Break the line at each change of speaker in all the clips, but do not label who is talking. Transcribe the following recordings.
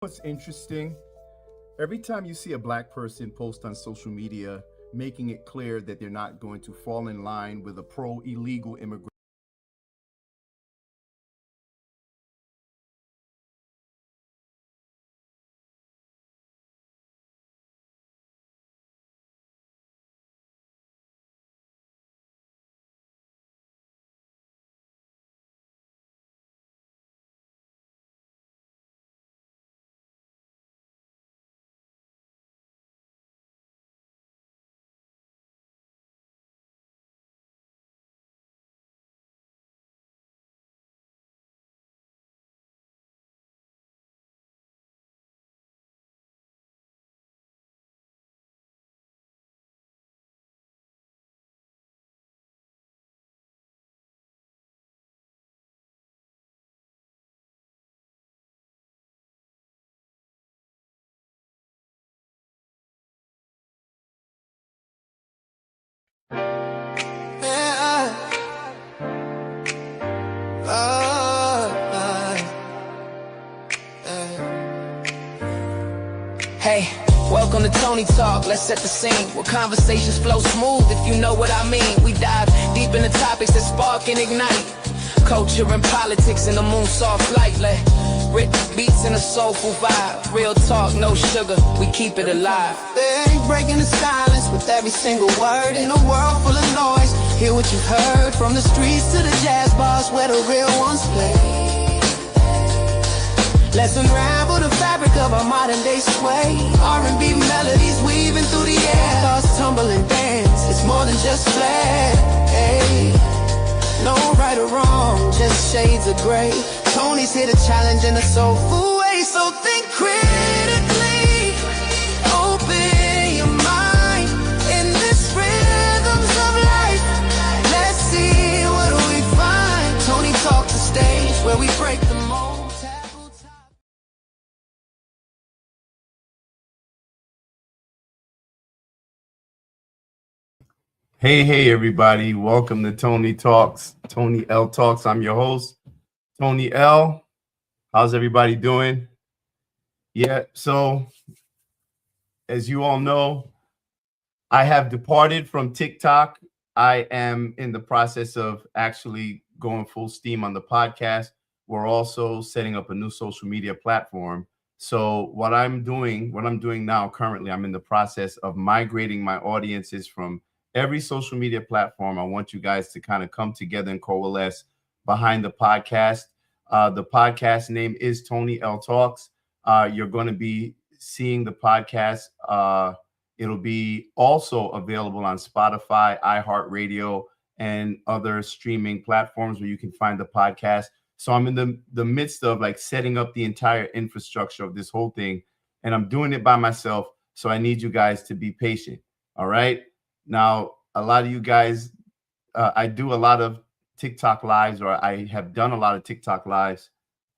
What's interesting? Every time you see a black person post on social media making it clear that they're not going to fall in line with a pro illegal immigrant.
Hey, welcome to Tony Talk. Let's set the scene where conversations flow smooth, if you know what I mean. We dive deep into topics that spark and ignite culture and politics in the moon soft light. Like rich beats and a soulful vibe. Real talk, no sugar, we keep it alive.
They ain't breaking the silence with every single word. In a world full of noise, hear what you've heard. From the streets to the jazz bars where the real ones play. Let's unravel the fabric of our modern day sway. R&B melodies weaving through the air. Thoughts tumble and dance, it's more than just flair. Hey, no right or wrong, just shades of gray. Tony's here to challenge in a soulful way. So think critically, open your mind. In this rhythms of life, let's see what we find. Tony Talk, the stage where we break the mold.
Hey, everybody. Welcome to Tony Talks, Tony L Talks. I'm your host, Tony L. How's everybody doing? Yeah, so as you all know, I have departed from TikTok. I am in the process of actually going full steam on the podcast. We're also setting up a new social media platform. So what I'm doing now currently, I'm in the process of migrating my audiences from every social media platform. I want you guys to kind of come together and coalesce behind the podcast. The podcast name is Tony L Talks. You're going to be seeing the podcast. It'll be also available on Spotify, iHeartRadio, and other streaming platforms where you can find the podcast. So I'm in the midst of like setting up the entire infrastructure of this whole thing, and I'm doing it by myself. So I need you guys to be patient. All right. Now, a lot of you guys, I do a lot of TikTok lives, or I have done a lot of TikTok lives.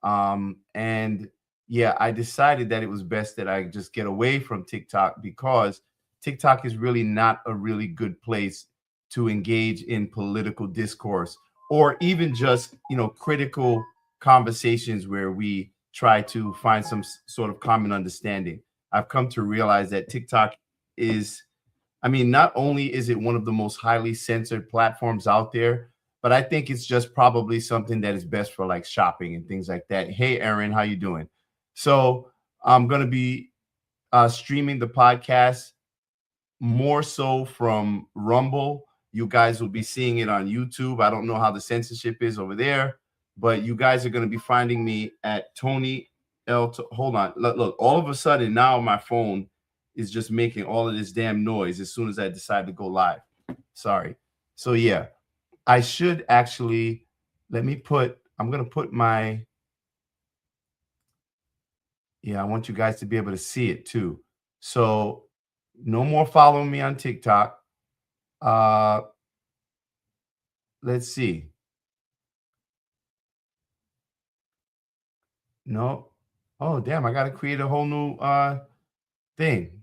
And yeah, I decided that it was best that I just get away from TikTok because TikTok is really not a really good place to engage in political discourse or even just, critical conversations where we try to find some sort of common understanding. I've come to realize that TikTok is, not only is it one of the most highly censored platforms out there, but I think it's just probably something that is best for like shopping and things like that. Hey, Aaron, how you doing? So I'm going to be streaming the podcast more so from Rumble. You guys will be seeing it on YouTube. I don't know how the censorship is over there, but you guys are going to be finding me at Tony L. Hold on. Look, all of a sudden now my phone is just making all of this damn noise as soon as I decide to go live. Sorry. So yeah, I should actually, I'm going to put my, I want you guys to be able to see it too. So no more following me on TikTok. Let's see. No. Oh, damn. I got to create a whole new thing.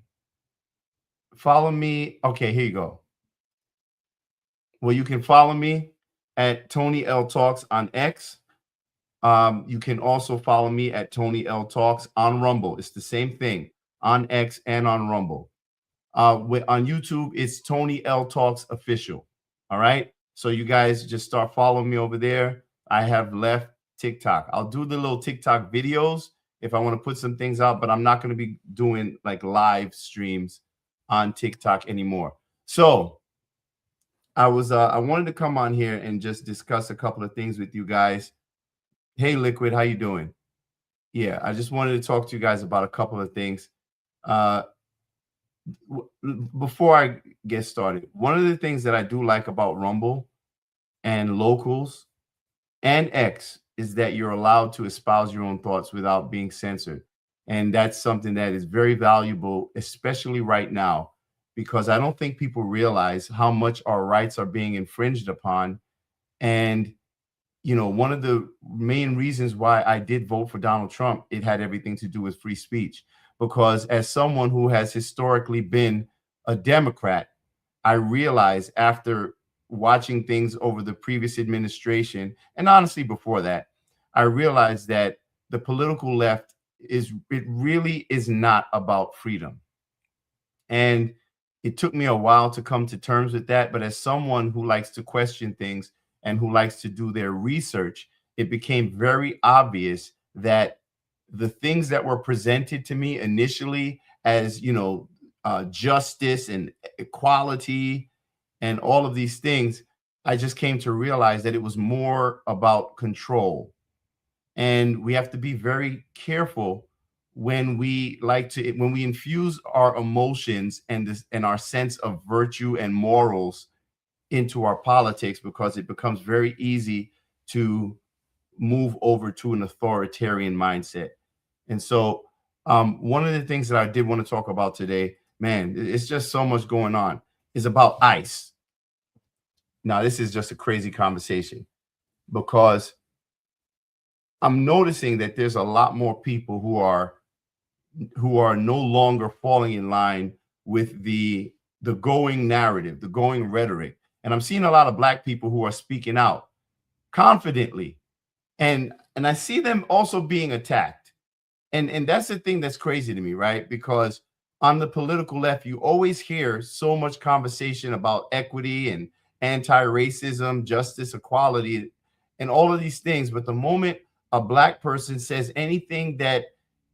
Follow me. Okay, here you go. Well, you can follow me at Tony L Talks on X. You can also follow me at TonyLTalks on Rumble. It's the same thing on X and on Rumble. On YouTube, it's TonyLTalks official. All right. So you guys just start following me over there. I have left TikTok. I'll do the little TikTok videos if I want to put some things out, but I'm not going to be doing like live streams on TikTok anymore. So I wanted to come on here and just discuss a couple of things with you guys. Hey, Liquid, how you doing? Yeah, I just wanted to talk to you guys about a couple of things. Before I get started, one of the things that I do like about Rumble and Locals and X is that you're allowed to espouse your own thoughts without being censored. And that's something that is very valuable, especially right now, because I don't think people realize how much our rights are being infringed upon. And you know, one of the main reasons why I did vote for Donald Trump, it had everything to do with free speech. Because as someone who has historically been a Democrat, I realized after watching things over the previous administration, and honestly before that, I realized that the political left it really is not about freedom. And it took me a while to come to terms with that. But as someone who likes to question things and who likes to do their research, it became very obvious that the things that were presented to me initially as, you know, justice and equality and all of these things, I just came to realize that it was more about control. And we have to be very careful when we infuse our emotions and our sense of virtue and morals into our politics, because it becomes very easy to move over to an authoritarian mindset. And so one of the things that I did want to talk about today, man, it's just so much going on, is about ICE. Now, this is just a crazy conversation because I'm noticing that there's a lot more people who are no longer falling in line with the going narrative, the going rhetoric. And I'm seeing a lot of Black people who are speaking out confidently. And I see them also being attacked. And that's the thing that's crazy to me, right? Because on the political left, you always hear so much conversation about equity and anti-racism, justice, equality, and all of these things. But the moment a Black person says anything that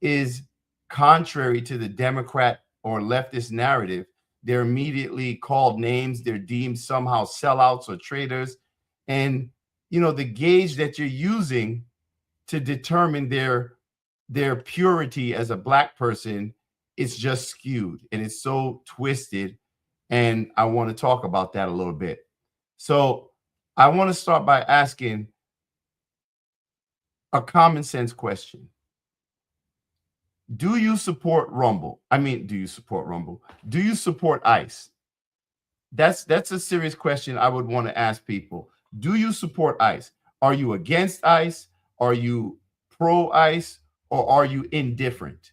is contrary to the Democrat or leftist narrative, they're immediately called names. They're deemed somehow sellouts or traitors. And, you know, the gauge that you're using to determine their purity as a Black person is just skewed and it's so twisted. And I want to talk about that a little bit. So I want to start by asking a common sense question. Do you support Rumble? I mean, do you support Rumble? Do you support ICE? That's a serious question I would want to ask people. Do you support ICE? Are you against ICE? Are you pro ICE? Or are you indifferent?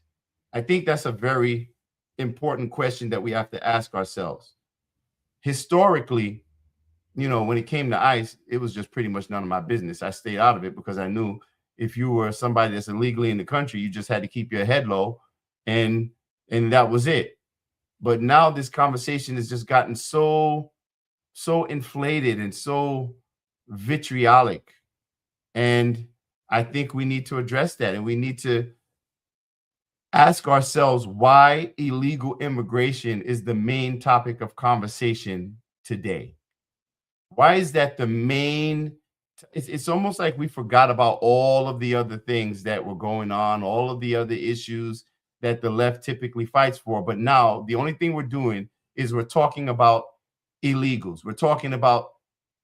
I think that's a very important question that we have to ask ourselves. Historically, you know, when it came to ICE, it was just pretty much none of my business. I stayed out of it because I knew if you were somebody that's illegally in the country, you just had to keep your head low, and that was it. But now this conversation has just gotten so inflated and so vitriolic, and I think we need to address that, and we need to ask ourselves why illegal immigration is the main topic of conversation today. Why is that the main? It's almost like we forgot about all of the other things that were going on, all of the other issues that the left typically fights for. But now the only thing we're doing is we're talking about illegals. We're talking about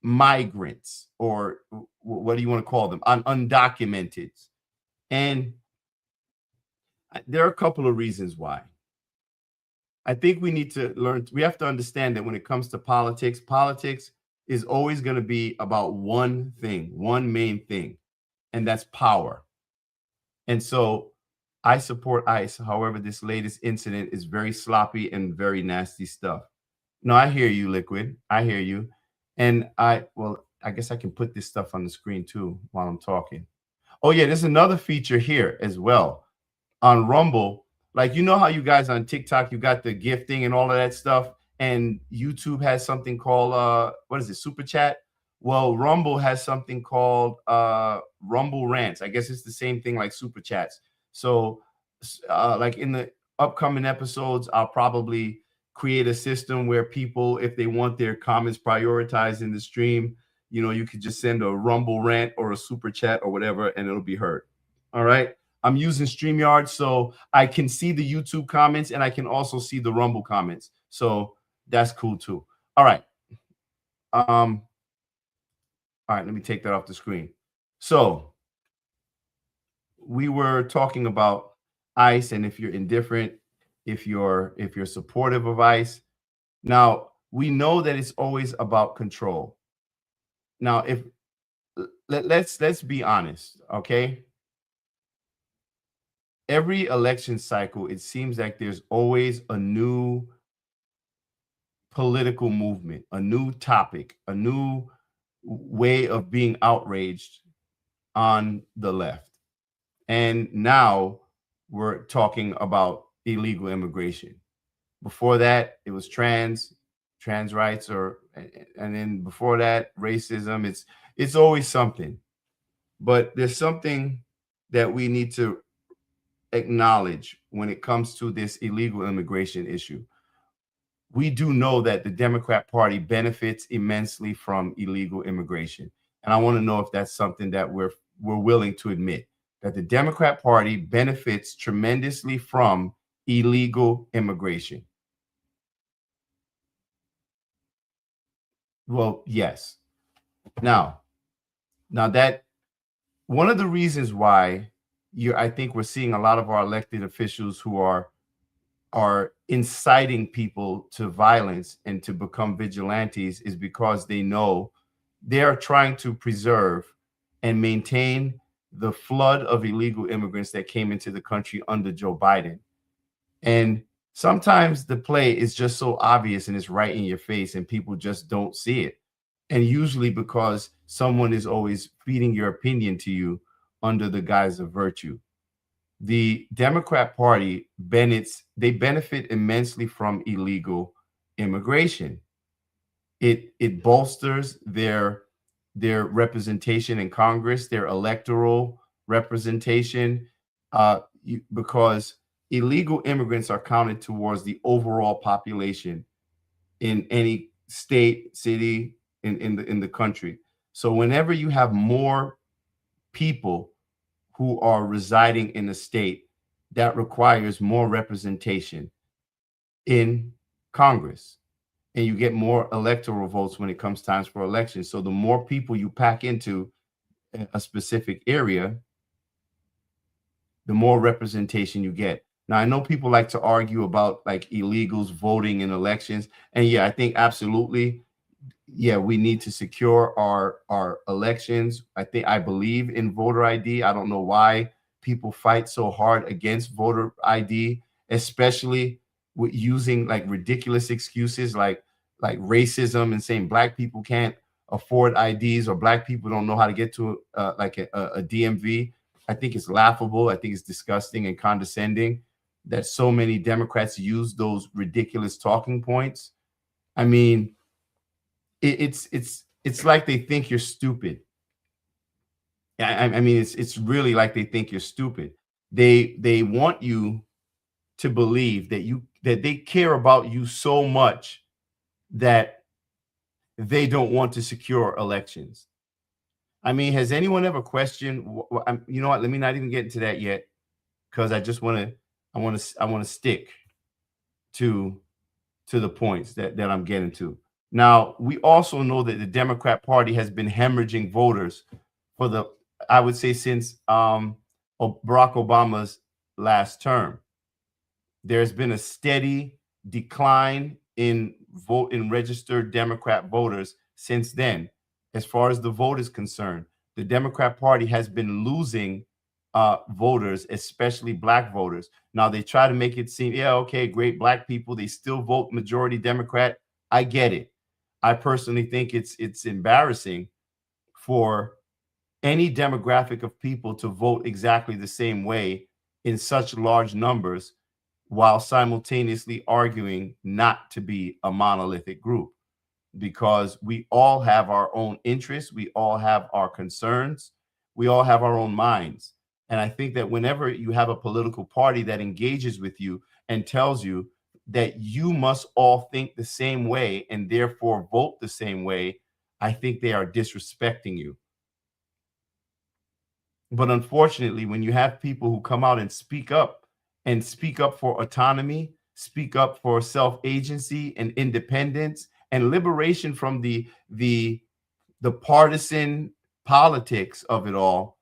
migrants, or what do you want to call them? Undocumented. And there are a couple of reasons why. I think we need to learn, we have to understand that when it comes to politics, politics is always going to be about one thing, one main thing, and that's power. And so I support ICE. However, this latest incident is very sloppy and very nasty stuff. No, I hear you, Liquid. I hear you. And I guess I can put this stuff on the screen too while I'm talking. Oh yeah, there's another feature here as well on Rumble. Like, you know how you guys on TikTok, you got the gifting and all of that stuff, and YouTube has something called what is it, super chat? Well, Rumble has something called Rumble rants. I guess it's the same thing like super chats. So like in the upcoming episodes, I'll probably create a system where people, if they want their comments prioritized in the stream, you know, you could just send a Rumble rant or a super chat or whatever, and it'll be heard. All right. I'm using StreamYard, so I can see the YouTube comments and I can also see the Rumble comments. So that's cool too. All right. All right, let me take that off the screen. So we were talking about ICE, and if you're indifferent, if you're supportive of ICE. Now, we know that it's always about control. Now, if let's be honest, okay? Every election cycle, it seems like there's always a new political movement, a new topic, a new way of being outraged on the left. And now we're talking about illegal immigration. Before that, it was trans rights, and then before that, racism. It's always something. But there's something that we need to acknowledge when it comes to this illegal immigration issue. We do know that the Democrat Party benefits immensely from illegal immigration. And I want to know if that's something that we're willing to admit, that the Democrat Party benefits tremendously from illegal immigration. Well, yes. Now that one of the reasons why I think we're seeing a lot of our elected officials who are inciting people to violence and to become vigilantes is because they know they are trying to preserve and maintain the flood of illegal immigrants that came into the country under Joe Biden. And sometimes the play is just so obvious and it's right in your face and people just don't see it. And usually because someone is always feeding your opinion to you under the guise of virtue. The Democrat Party benefit immensely from illegal immigration. It bolsters their representation in Congress, their electoral representation, because illegal immigrants are counted towards the overall population in any state, city, in the country. So whenever you have more people who are residing in a state, that requires more representation in Congress, and you get more electoral votes when it comes times for elections. So the more people you pack into a specific area, the more representation you get. Now, I know people like to argue about like illegals voting in elections, and yeah, I think absolutely, yeah, we need to secure our elections. I believe in voter ID. I don't know why people fight so hard against voter ID, especially with using like ridiculous excuses like racism and saying black people can't afford IDs or black people don't know how to get to like a DMV. I think it's laughable. I think it's disgusting and condescending that so many Democrats use those ridiculous talking points. I mean, it's like they think you're stupid. I mean, it's really like they think you're stupid. They want you to believe that they care about you so much that they don't want to secure elections. I mean, has anyone ever questioned? You know what? Let me not even get into that yet, because I just want to stick to the points that I'm getting to. Now, we also know that the Democrat Party has been hemorrhaging voters for I would say since Barack Obama's last term. There's been a steady decline in registered Democrat voters since then. As far as the vote is concerned, the Democrat Party has been losing voters, especially black voters. Now they try to make it seem, yeah, okay, great, black people, they still vote majority Democrat. I get it. I personally think it's embarrassing for any demographic of people to vote exactly the same way in such large numbers while simultaneously arguing not to be a monolithic group, because we all have our own interests, we all have our concerns, we all have our own minds. And I think that whenever you have a political party that engages with you and tells you that you must all think the same way and therefore vote the same way, I think they are disrespecting you. But unfortunately, when you have people who come out and speak up for autonomy, speak up for self-agency and independence and liberation from the partisan politics of it all,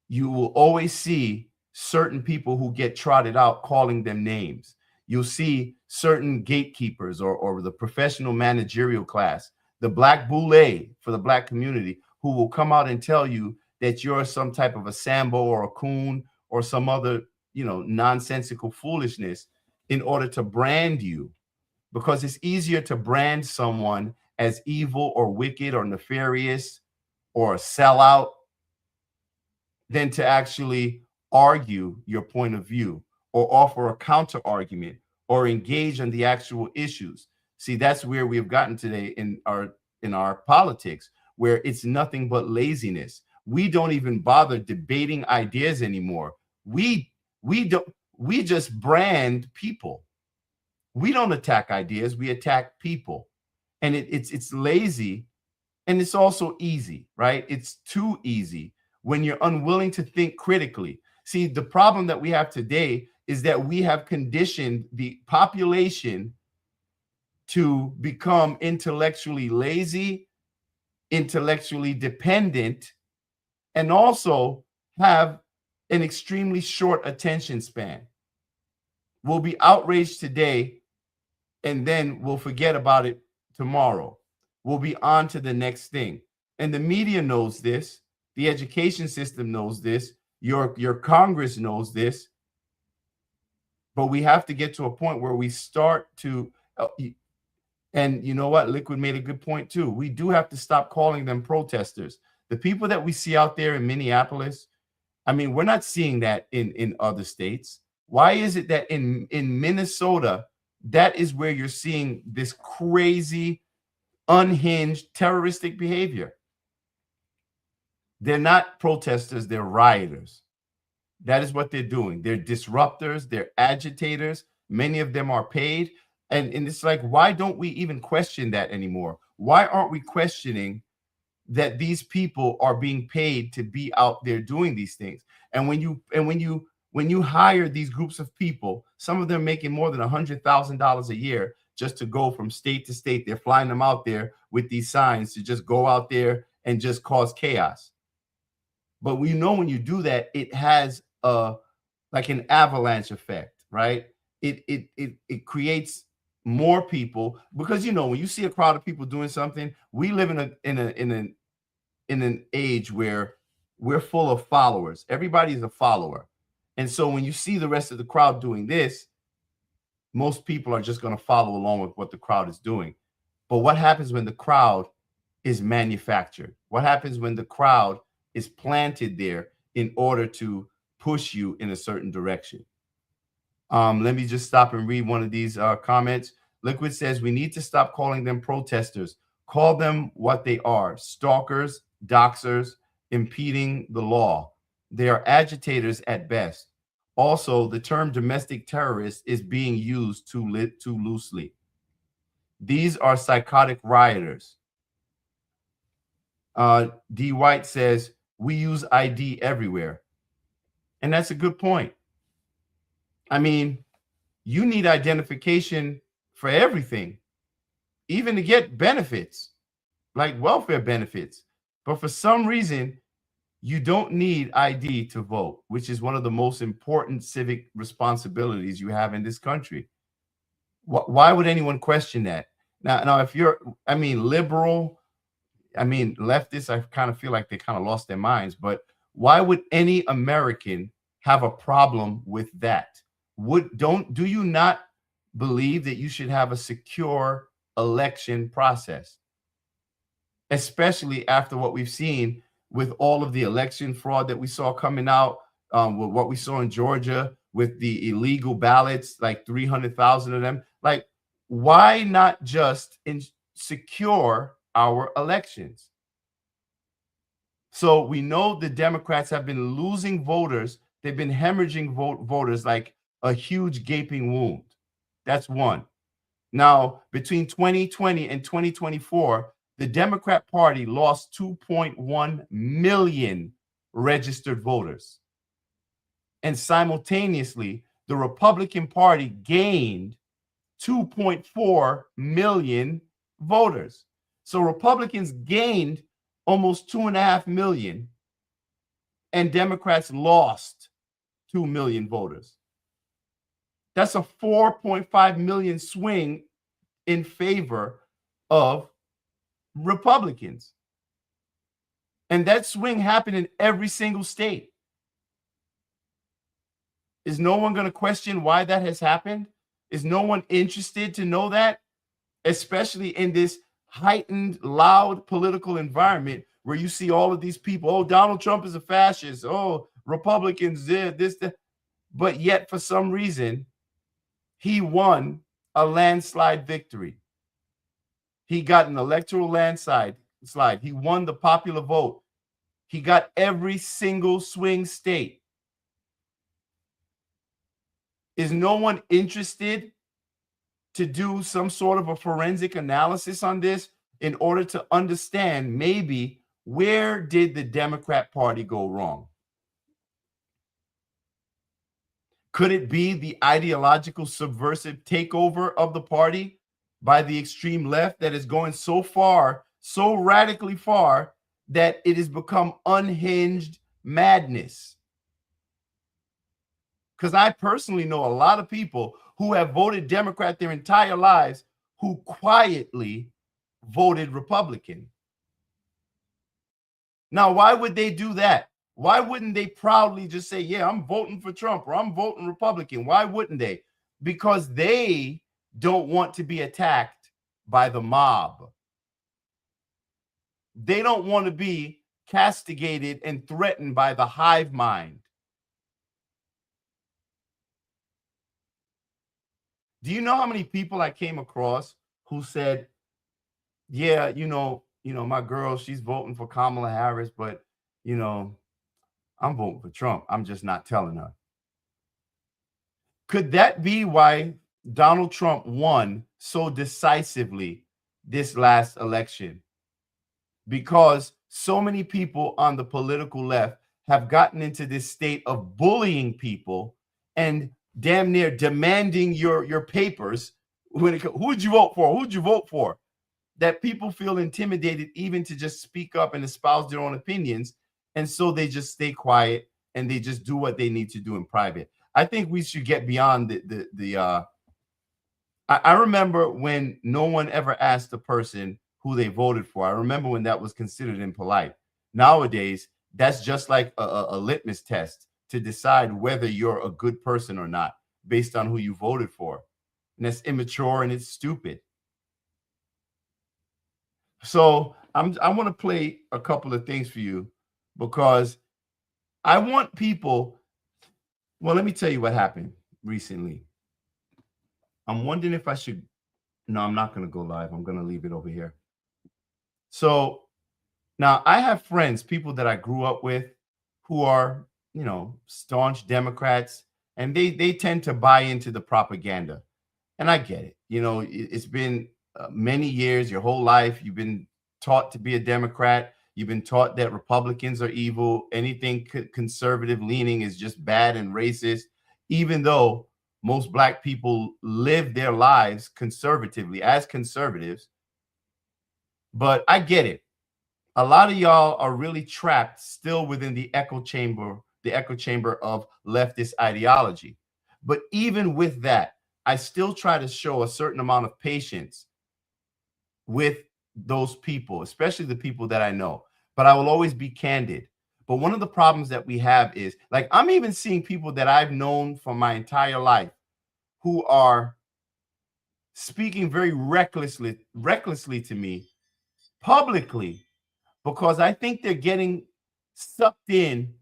you will always see certain people who get trotted out calling them names. You'll see certain gatekeepers or the professional managerial class, the black boule for the black community, who will come out and tell you that you're some type of a Sambo or a coon or some other, nonsensical foolishness in order to brand you, because it's easier to brand someone as evil or wicked or nefarious or a sellout than to actually argue your point of view or offer a counter argument or engage on the actual issues. See, that's where we have gotten today in our politics, where it's nothing but laziness. We don't even bother debating ideas anymore. We just brand people. We don't attack ideas, we attack people. And it's lazy, and it's also easy, right? It's too easy when you're unwilling to think critically. See, the problem that we have today is that we have conditioned the population to become intellectually lazy, intellectually dependent, and also have an extremely short attention span. We'll be outraged today, and then we'll forget about it tomorrow. We'll be on to the next thing. And the media knows this. The education system knows this. Your Congress knows this. But we have to get to a point where we start to, and you know what? Liquid made a good point too. We do have to stop calling them protesters. The people that we see out there in Minneapolis, I mean, we're not seeing that in other states. Why is it that in Minnesota, that is where you're seeing this crazy, unhinged, terroristic behavior? They're not protesters, they're rioters. That is what they're doing. They're disruptors, they're agitators. Many of them are paid. And it's like, why don't we even question that anymore? Why aren't we questioning that these people are being paid to be out there doing these things? And when you hire these groups of people, some of them making more than $100,000 a year just to go from state to state, they're flying them out there with these signs to just go out there and just cause chaos. But we know when you do that, it has like an avalanche effect, right? It creates more people, because when you see a crowd of people doing something, we live in an age where we're full of followers. Everybody is a follower. And so when you see the rest of the crowd doing this, most people are just going to follow along with what the crowd is doing. But what happens when the crowd is manufactured? What happens when the crowd is planted there in order to push you in a certain direction? Let me just stop and read one of these comments. Liquid says, we need to stop calling them protesters. Call them what they are: stalkers, doxers, impeding the law. They are agitators at best. Also, the term domestic terrorist is being used too loosely. These are psychotic rioters. D. White says, we use ID everywhere. And that's a good point. I mean, you need identification for everything, even to get benefits, like welfare benefits. But for some reason, you don't need ID to vote, which is one of the most important civic responsibilities you have in this country. Why would anyone question that? Now, if you're, liberal, leftists, I kind of feel like they kind of lost their minds. But why would any American have a problem with that? Do you not believe that you should have a secure election process, especially after what we've seen with all of the election fraud that we saw coming out, with what we saw in Georgia with the illegal ballots, like 300,000 of them. Like, why not just secure our elections? So we know the Democrats have been losing voters. They've been hemorrhaging voters like a huge gaping wound. That's one. Now, between 2020 and 2024, the Democrat Party lost 2.1 million registered voters. And simultaneously, the Republican Party gained 2.4 million voters. So Republicans gained almost 2.5 million, and Democrats lost 2 million voters. That's a 4.5 million swing in favor of Republicans. And that swing happened in every single state. Is no one going to question why that has happened? Is no one interested to know that? Especially in this heightened, loud political environment where you see all of these people, oh, Donald Trump is a fascist, oh, Republicans did this, that. But yet, for some reason, he won a landslide victory. He got an electoral landslide. He won the popular vote. He got every single swing state. Is no one interested to do some sort of a forensic analysis on this in order to understand maybe where did the Democrat Party go wrong? Could it be the ideological subversive takeover of the party by the extreme left that is going so far, so radically far, that it has become unhinged madness? Because I personally know a lot of people who have voted Democrat their entire lives who quietly voted Republican. Now, why would they do that? Why wouldn't they proudly just say, yeah, I'm voting for Trump or I'm voting Republican? Why wouldn't they? Because they don't want to be attacked by the mob. They don't want to be castigated and threatened by the hive mind. Do you know how many people I came across who said, yeah, my girl, she's voting for Kamala Harris, but, I'm voting for Trump. I'm just not telling her. Could that be why Donald Trump won so decisively this last election? Because so many people on the political left have gotten into this state of bullying people and damn near demanding your papers. Who'd you vote for? Who'd you vote for? That people feel intimidated even to just speak up and espouse their own opinions. And so they just stay quiet and they just do what they need to do in private. I think we should get beyond I remember when no one ever asked the person who they voted for. I remember when that was considered impolite. Nowadays, that's just like a litmus test to decide whether you're a good person or not based on who you voted for. And that's immature and it's stupid. So I want to play a couple of things for you because I want people. Well, let me tell you what happened recently. I'm wondering if I should. No, I'm not going to go live. I'm going to leave it over here. So now I have friends, people that I grew up with who are, staunch Democrats, and they tend to buy into the propaganda. And I get it. It's been many years, your whole life, you've been taught to be a Democrat. You've been taught that Republicans are evil. Anything conservative leaning is just bad and racist, even though most Black people live their lives conservatively as conservatives. But I get it. A lot of y'all are really trapped still within the echo chamber of leftist ideology. But even with that, I still try to show a certain amount of patience with those people, especially the people that I know. But I will always be candid. But one of the problems that we have is, like, I'm even seeing people that I've known for my entire life who are speaking very recklessly to me publicly, because I think they're getting sucked in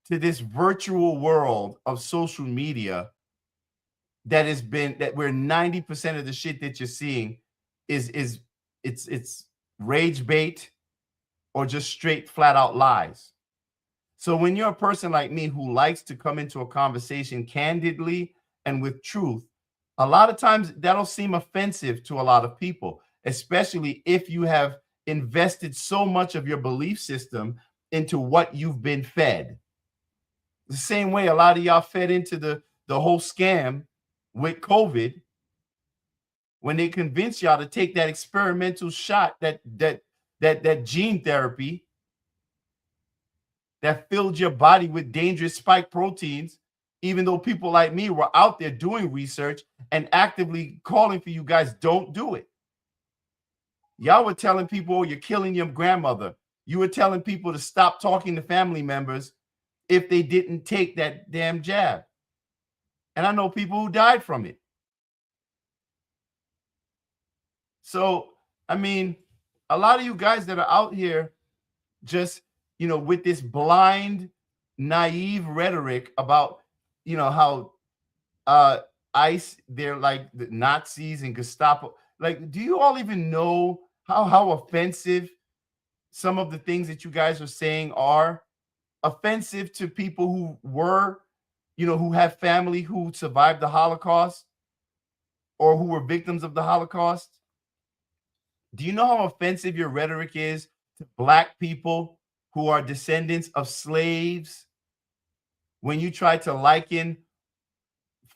to this virtual world of social media that where 90% of the shit that you're seeing is it's rage bait or just straight flat out lies. So when you're a person like me who likes to come into a conversation candidly and with truth, a lot of times that'll seem offensive to a lot of people, especially if you have invested so much of your belief system into what you've been fed. The same way a lot of y'all fed into the whole scam with COVID, when they convinced y'all to take that experimental shot, that gene therapy that filled your body with dangerous spike proteins, even though people like me were out there doing research and actively calling for you guys, don't do it. Y'all were telling people, oh, you're killing your grandmother. You were telling people to stop talking to family members if they didn't take that damn jab. And I know people who died from it. So, I mean, a lot of you guys that are out here just, with this blind, naive rhetoric about, how ICE, they're like the Nazis and Gestapo. Like, do you all even know how offensive some of the things that you guys are saying are? Offensive to people who were, who have family who survived the Holocaust or who were victims of the Holocaust? Do you know how offensive your rhetoric is to Black people who are descendants of slaves when you try to liken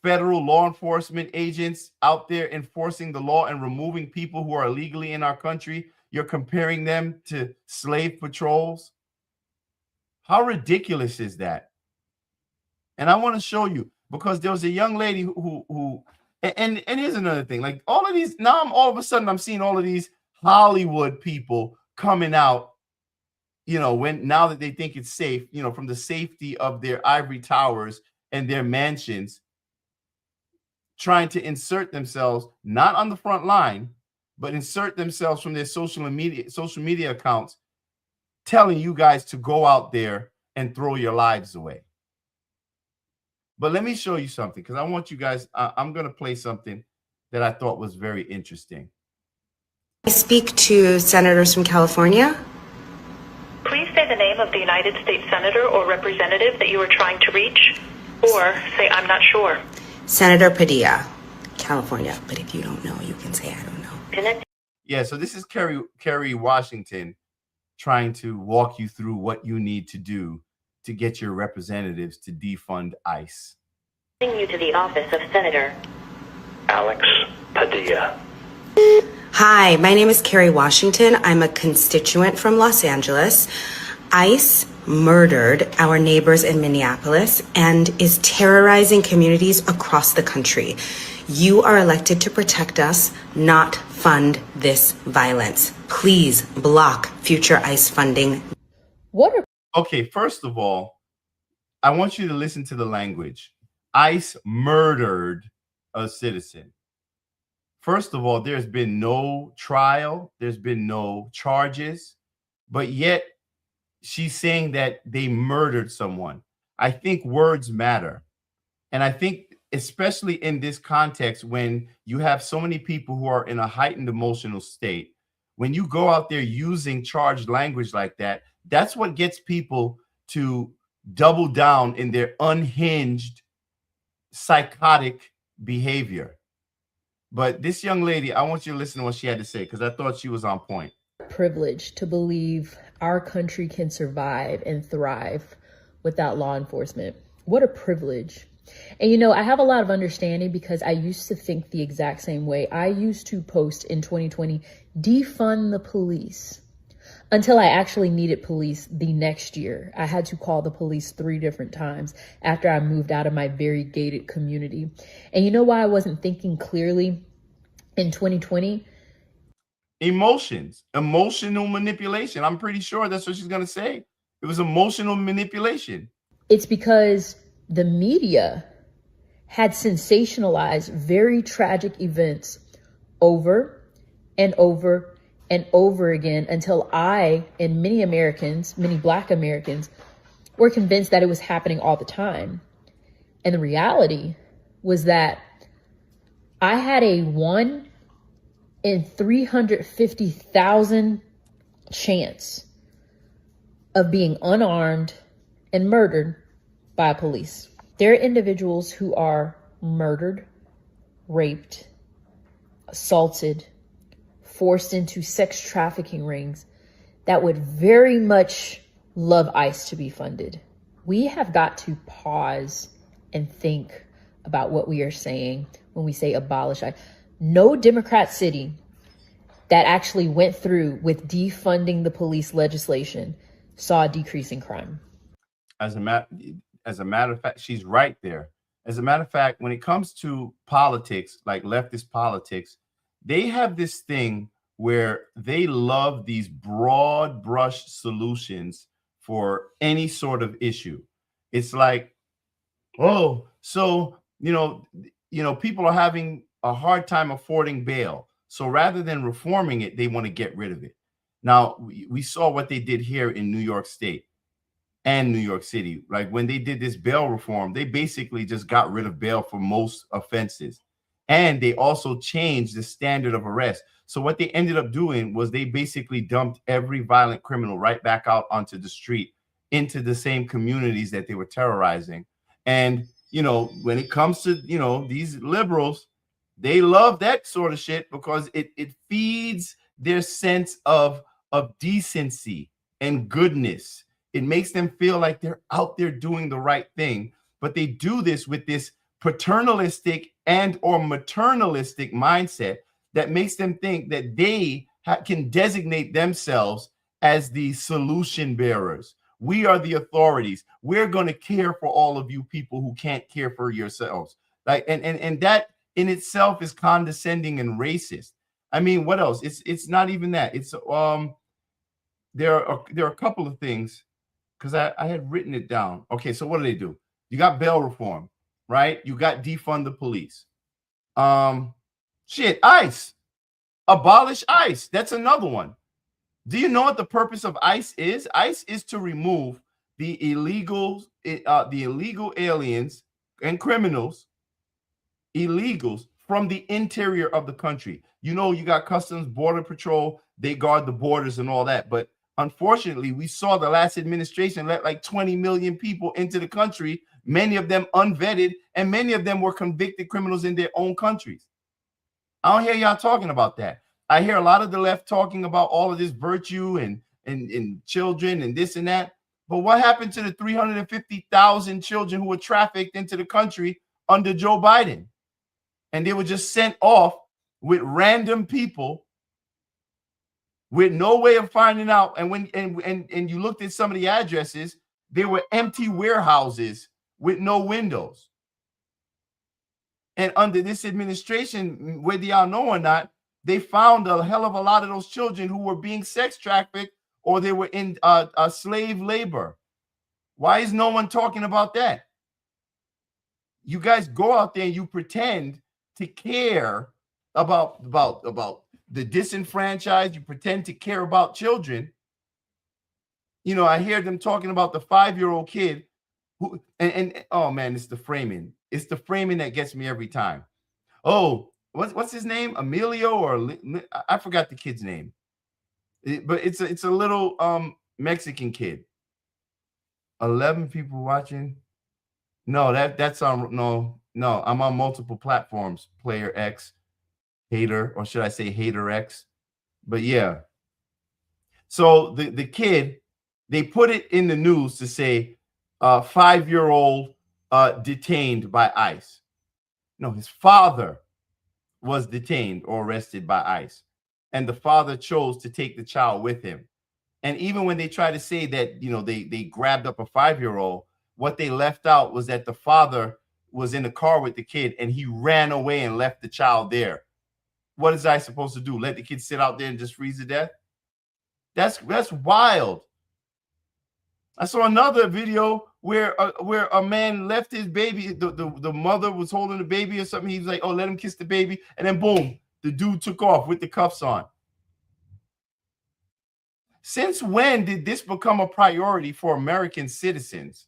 federal law enforcement agents out there enforcing the law and removing people who are illegally in our country? You're comparing them to slave patrols. How ridiculous is that? And I want to show you, because there was a young lady who and here's another thing, like all of these, now all of a sudden I'm seeing all of these Hollywood people coming out, now that they think it's safe, from the safety of their ivory towers and their mansions, trying to insert themselves, not on the front line, but insert themselves from their social media accounts, telling you guys to go out there and throw your lives away. But let me show you something, because I want you guys, I'm going to play something that I thought was very interesting.
I speak to senators from California.
Please say the name of the United States senator or representative that you are trying to reach, or say, I'm not sure.
Senator Padilla, California. But if you don't know, you can say, I don't know.
Connect.
Yeah, so this is Kerry Washington trying to walk you through what you need to do to get your representatives to defund ICE.
You to the office of Senator
Alex Padilla.
Hi, my name is Kerry Washington. I'm a constituent from Los Angeles. ICE murdered our neighbors in Minneapolis and is terrorizing communities across the country. You are elected to protect us, not fund this violence. Please block future ICE funding.
Okay, first of all, I want you to listen to the language. ICE murdered a citizen. First of all, there's been no trial, there's been no charges, but yet she's saying that they murdered someone. I think words matter. And I think especially in this context, when you have so many people who are in a heightened emotional state, when you go out there using charged language like that, that's what gets people to double down in their unhinged, psychotic behavior. But this young lady, I want you to listen to what she had to say, because I thought she was on point.
Privilege to believe our country can survive and thrive without law enforcement. What a privilege. And I have a lot of understanding, because I used to think the exact same way. I used to post in 2020, defund the police, until I actually needed police the next year. I had to call the police 3 different times after I moved out of my very gated community. And you know why I wasn't thinking clearly in 2020?
Emotions, emotional manipulation. I'm pretty sure that's what she's going to say. It was emotional manipulation.
It's because the media had sensationalized very tragic events over and over and over again until I and many Americans, many Black Americans, were convinced that it was happening all the time. And the reality was that I had a 1 in 350,000 chance of being unarmed and murdered by police. There are individuals who are murdered, raped, assaulted, forced into sex trafficking rings that would very much love ICE to be funded. We have got to pause and think about what we are saying when we say abolish ICE. No Democrat city that actually went through with defunding the police legislation saw a decrease in crime.
As a matter of fact, she's right there. As a matter of fact, when it comes to politics, like leftist politics, they have this thing where they love these broad brush solutions for any sort of issue. It's like, oh, so, people are having a hard time affording bail. So rather than reforming it, they want to get rid of it. Now, we saw what they did here in New York State and New York City. Like when they did this bail reform, they basically just got rid of bail for most offenses. And they also changed the standard of arrest. So what they ended up doing was they basically dumped every violent criminal right back out onto the street into the same communities that they were terrorizing. And, when it comes to, these liberals, they love that sort of shit because it feeds their sense of decency and goodness. It makes them feel like they're out there doing the right thing. But they do this with this paternalistic and or maternalistic mindset that makes them think that they can designate themselves as the solution bearers. We are the authorities. We're going to care for all of you people who can't care for yourselves. Like, and that in itself is condescending and racist. I mean, what else? It's not even that. It's there are a couple of things because I had written it down. Okay, so what do? You got bail reform, right? You got defund the police. ICE. Abolish ICE. That's another one. Do you know what the purpose of ICE is? ICE is to remove the illegal aliens and criminals, illegals from the interior of the country. You got Customs, Border Patrol, they guard the borders and all that. But unfortunately, we saw the last administration let like 20 million people into the country, many of them unvetted, and many of them were convicted criminals in their own countries. I don't hear y'all talking about that. I hear a lot of the left talking about all of this virtue and children and this and that. But what happened to the 350,000 children who were trafficked into the country under Joe Biden? And they were just sent off with random people with no way of finding out. And when and you looked at some of the addresses, they were empty warehouses with no windows. And under this administration, whether y'all know or not, they found a hell of a lot of those children who were being sex trafficked or they were in slave labor. Why is no one talking about that? You guys go out there and you pretend to care about the disenfranchised. You pretend to care about children. I hear them talking about the 5-year-old kid who, and oh man, it's the framing. It's the framing that gets me every time. Oh, what's his name? Emilio or I forgot the kid's name. But it's a little Mexican kid. 11 people watching. No, that's on no. I'm on multiple platforms. Player X, Hater, or should I say Hater X? But yeah. So the kid, they put it in the news to say 5-year-old detained by ICE. No, his father was detained or arrested by ICE, and the father chose to take the child with him. And even when they try to say that they grabbed up a 5-year-old, what they left out was that the father was in the car with the kid and he ran away and left the child there. What is ICE supposed to do? Let the kid sit out there and just freeze to death? That's wild. I saw another video where a man left his baby. The mother was holding the baby or something. He was like, "Oh, let him kiss the baby," and then boom, the dude took off with the cuffs on. Since when did this become a priority for American citizens?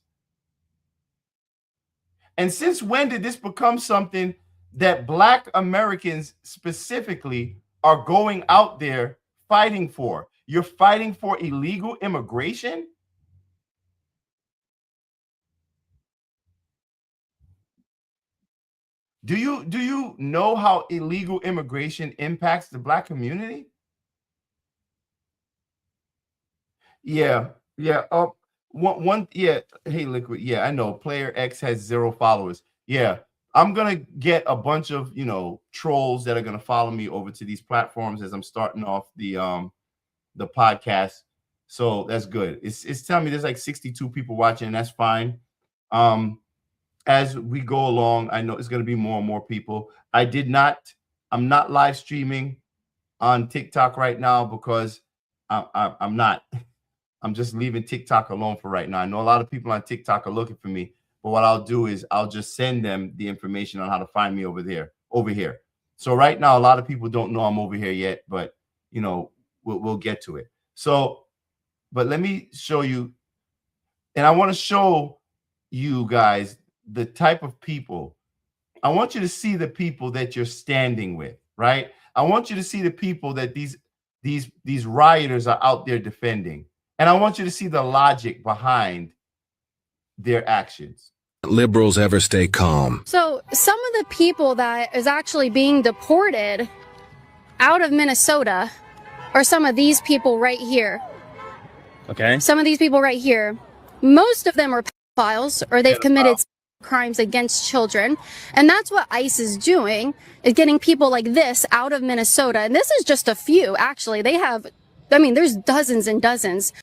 And since when did this become something that Black Americans specifically are going out there fighting for? You're fighting for illegal immigration? Do you know how illegal immigration impacts the Black community? Yeah. Yeah. Hey, Liquid. Yeah, I know. Player X has 0 followers. Yeah. I'm gonna get a bunch of trolls that are gonna follow me over to these platforms as I'm starting off the podcast. So that's good. It's telling me there's like 62 people watching, and that's fine. As we go along, I know it's going to be more and more people. I'm not live streaming on TikTok right now because I'm not. I'm just leaving TikTok alone for right now. I know a lot of people on TikTok are looking for me, but what I'll do is I'll just send them the information on how to find me over here. So right now, a lot of people don't know I'm over here yet, but we'll get to it. So, but let me show you, and I want to show you guys the type of people. I want you to see the people that you're standing with, right? I want you to see the people that these rioters are out there defending. And I want you to see the logic behind their actions.
Liberals ever stay calm?
So some of the people that is actually being deported out of Minnesota are some of these people right here.
Okay.
Some of these people right here, most of them are pedophiles or they've committed crimes against children. And that's what ICE is doing, is getting people like this out of Minnesota. And this is just a few, actually. There's dozens and dozens.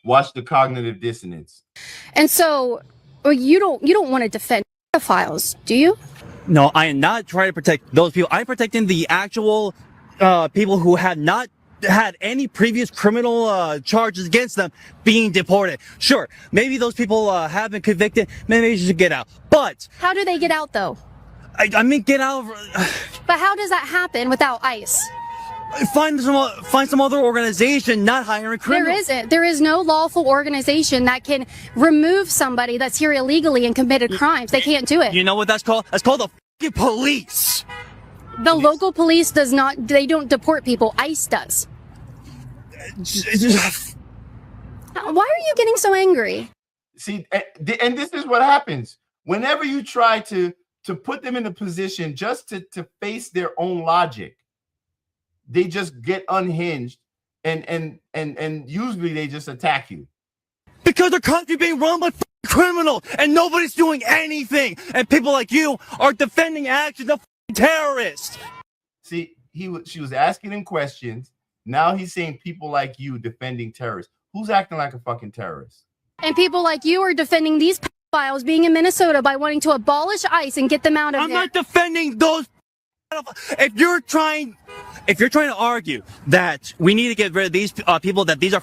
Watch the cognitive dissonance.
And so you don't want to defend pedophiles, do you?
No, I am not trying to protect those people. I'm protecting the actual people who have not had any previous criminal charges against them being deported. Sure, maybe those people have been convicted. Maybe they should get out. But
how do they get out, though?
I mean, get out.
But how does that happen without ICE?
Find some other organization not hiring criminals.
There isn't. There is no lawful organization that can remove somebody that's here illegally and committed crimes. They can't do it.
You know what that's called? That's called the fucking police.
The local police does not. They don't deport people. ICE does. Why are you getting so angry?
See, and this is what happens whenever you try to put them in a position just to face their own logic. They just get unhinged, and usually they just attack you
because their country being run by criminals and nobody's doing anything, and people like you are defending actions of terrorists.
See, she was asking him questions. Now he's saying people like you defending terrorists. Who's acting like a fucking terrorist?
And people like you are defending these pedophiles being in Minnesota by wanting to abolish ICE and get them out of
I'm
here.
not defending those. If you're trying to argue that we need to get rid of these people, that these are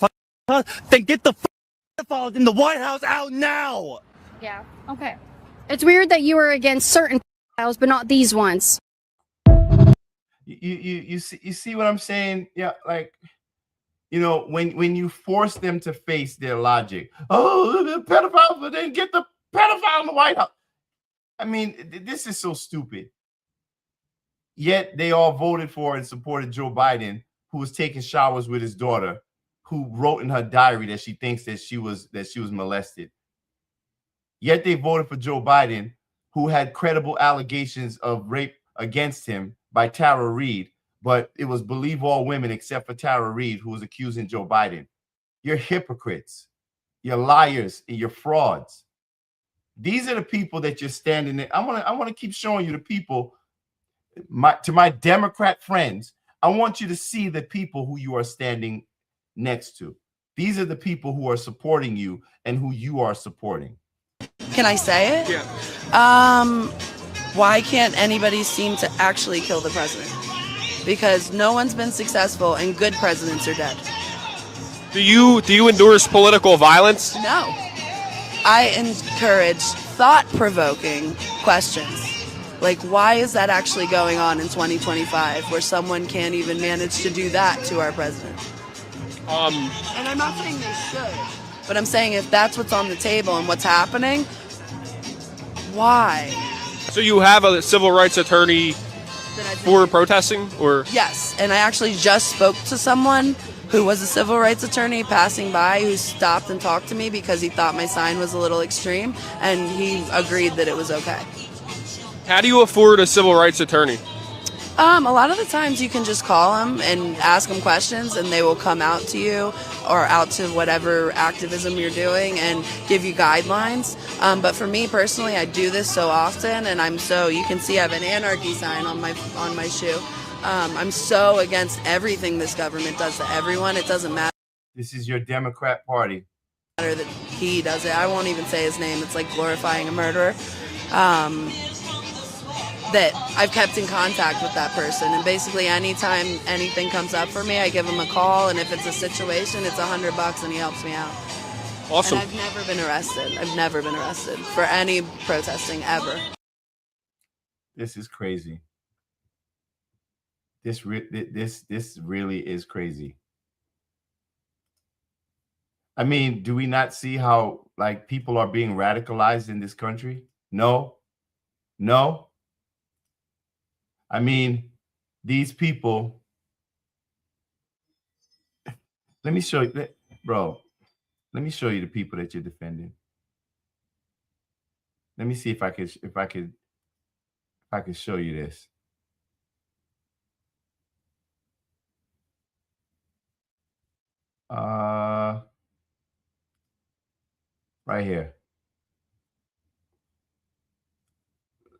then get the pedophiles in the White House out now.
Yeah. Okay. It's weird that you were against certain pedophiles, but not these ones.
You see what I'm saying? Yeah, like, when you force them to face their logic. Oh, the pedophiles, but then get the pedophile in the White House. I mean, this is so stupid. Yet they all voted for and supported Joe Biden, who was taking showers with his daughter, who wrote in her diary that she thinks that she was molested. Yet they voted for Joe Biden, who had credible allegations of rape against him by Tara Reid, but it was believe all women except for Tara Reid, who was accusing Joe Biden. You're hypocrites, you're liars, and you're frauds. These are the people that you're standing in. I want to keep showing you the people. To my Democrat friends, I want you to see the people who you are standing next to. These are the people who are supporting you and who you are supporting.
Can I say it? Yeah. Why can't anybody seem to actually kill the president? Because no one's been successful and good presidents are dead.
Do you endorse political violence?
No. I encourage thought-provoking questions. Like, why is that actually going on in 2025 where someone can't even manage to do that to our president? And I'm not saying they should, but I'm saying if that's what's on the table and what's happening, why?
So you have a civil rights attorney for protesting, or?
Yes, and I actually just spoke to someone who was a civil rights attorney passing by who stopped and talked to me because he thought my sign was a little extreme, and he agreed that it was okay.
How do you afford a civil rights attorney?
A lot of the times you can just call them and ask them questions, and they will come out to you or out to whatever activism you're doing and give you guidelines. But for me personally, I do this so often, and you can see I have an anarchy sign on my shoe. I'm so against everything this government does to everyone. It doesn't matter.
This is your Democrat Party.
That he does it. I won't even say his name. It's like glorifying a murderer. That I've kept in contact with that person, and basically anytime anything comes up for me, I give him a call, and if it's a situation, it's $100 and he helps me out.
Awesome.
And I've never been arrested. I've never been arrested for any protesting ever.
This is crazy. This really is crazy. I mean, do we not see how like people are being radicalized in this country? No. I mean, these people, let me show you, bro, let me show you the people that you're defending. Let me see if I could show you this. Right here.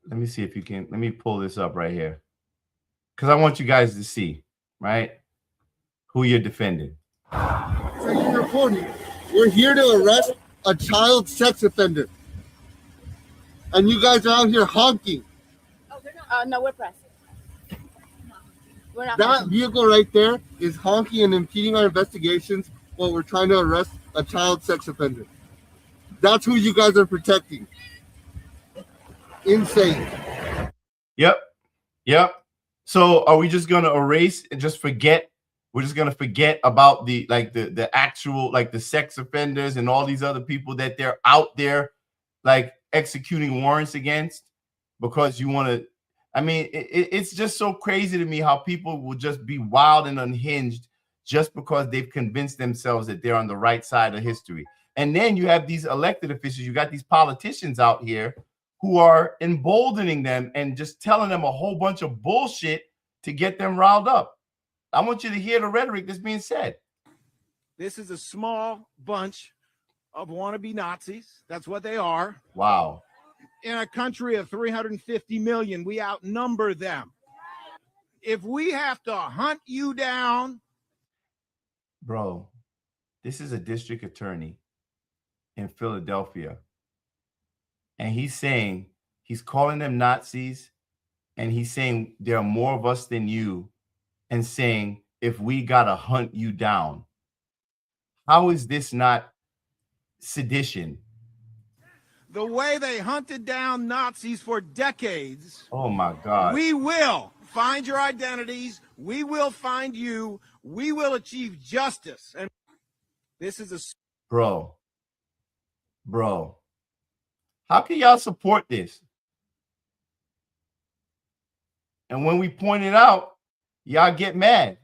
Let me see if you can, let me pull this up right here. Because I want you guys to see, right, who you're defending.
Second reporting. We're here to arrest a child sex offender. And you guys are out here honking.
No, we're pressing. We're not
that
pressing.
vehicle right there is honking and impeding our investigations while we're trying to arrest a child sex offender. That's who you guys are protecting. Insane.
Yep. So are we just going to erase and just forget? We're just going to forget about the actual, like the sex offenders and all these other people that they're out there like executing warrants against because you want to. I mean, it's just so crazy to me how people will just be wild and unhinged just because they've convinced themselves that they're on the right side of history. And then you have these elected officials, you got these politicians out here who are emboldening them and just telling them a whole bunch of bullshit to get them riled up. I want you to hear the rhetoric that's being said.
This is a small bunch of wannabe Nazis. That's what they are.
Wow.
In a country of 350 million, we outnumber them. If we have to hunt you down.
Bro, this is a district attorney in Philadelphia. And he's saying, he's calling them Nazis, and he's saying there are more of us than you, and saying, if we gotta hunt you down. How is this not sedition?
The way they hunted down Nazis for decades.
Oh my God.
We will find your identities. We will find you. We will achieve justice. And this is a...
Bro. How can y'all support this? And when we point it out, y'all get mad.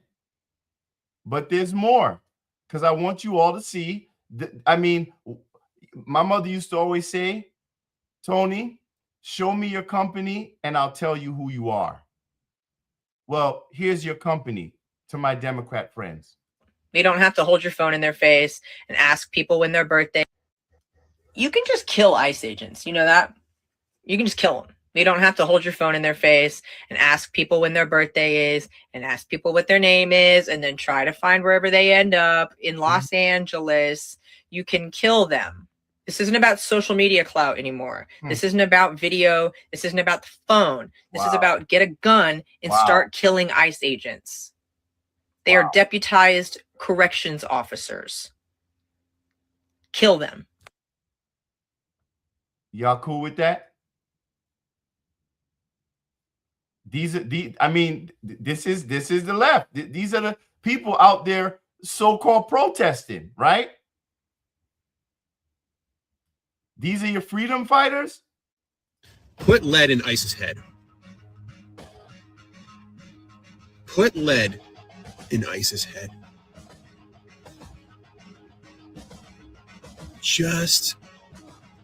But there's more, because I want you all to see. I mean, my mother used to always say, Tony, show me your company and I'll tell you who you are. Well, here's your company to my Democrat friends.
You don't have to hold your phone in their face and ask people when their birthday. You can just kill ICE agents. You know that? You can just kill them. You don't have to hold your phone in their face and ask people when their birthday is and ask people what their name is and then try to find wherever they end up in Los Angeles. You can kill them. This isn't about social media clout anymore. This isn't about video. This isn't about the phone. This is about get a gun and start killing ICE agents. They are deputized corrections officers. Kill them.
Y'all cool with that? This is the left. These are the people out there so-called protesting, right? These are your freedom fighters?
Put lead in ICE's head. Put lead in ICE's head. Just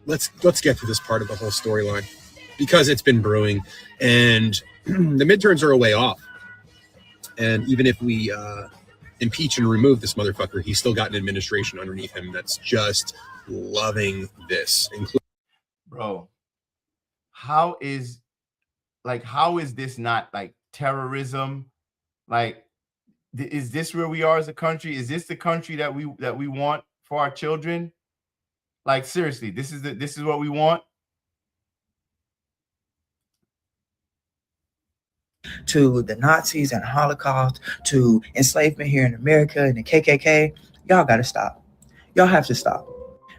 let's get to this part of the whole storyline, because it's been brewing, and the midterms are a way off. And even if we impeach and remove this motherfucker, he's still got an administration underneath him that's just loving this.
Bro, how is this not like terrorism? Like, is this where we are as a country? Is this the country that we want for our children? Like, seriously, this is what we want?
To the Nazis and the Holocaust, to enslavement here in America and the KKK, y'all got to stop. Y'all have to stop,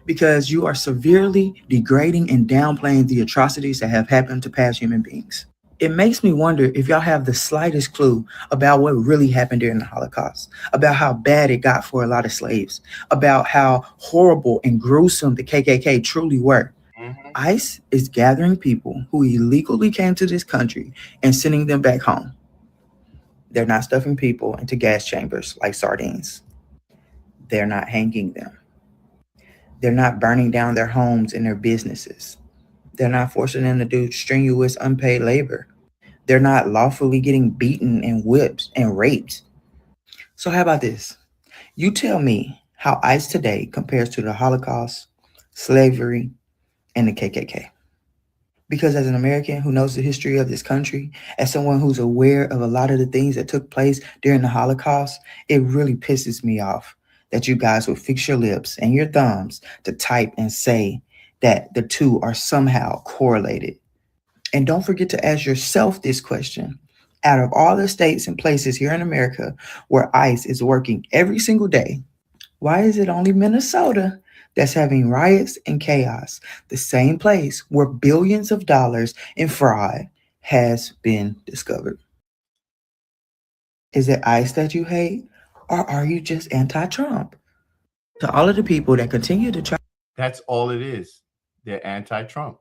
because you are severely degrading and downplaying the atrocities that have happened to past human beings. It makes me wonder if y'all have the slightest clue about what really happened during the Holocaust, about how bad it got for a lot of slaves, about how horrible and gruesome the KKK truly were. ICE is gathering people who illegally came to this country and sending them back home. They're not stuffing people into gas chambers like sardines. They're not hanging them. They're not burning down their homes and their businesses. They're not forcing them to do strenuous unpaid labor. They're not lawfully getting beaten and whipped and raped. So how about this? You tell me how ICE today compares to the Holocaust, slavery, and the KKK. Because as an American who knows the history of this country, as someone who's aware of a lot of the things that took place during the Holocaust, it really pisses me off that you guys would fix your lips and your thumbs to type and say that the two are somehow correlated. And don't forget to ask yourself this question. Out of all the states and places here in America where ICE is working every single day, why is it only Minnesota that's having riots and chaos, the same place where billions of dollars in fraud has been discovered? Is it ICE that you hate, or are you just anti-Trump? To all of the people that continue to try.
That's all it is. They're anti-Trump.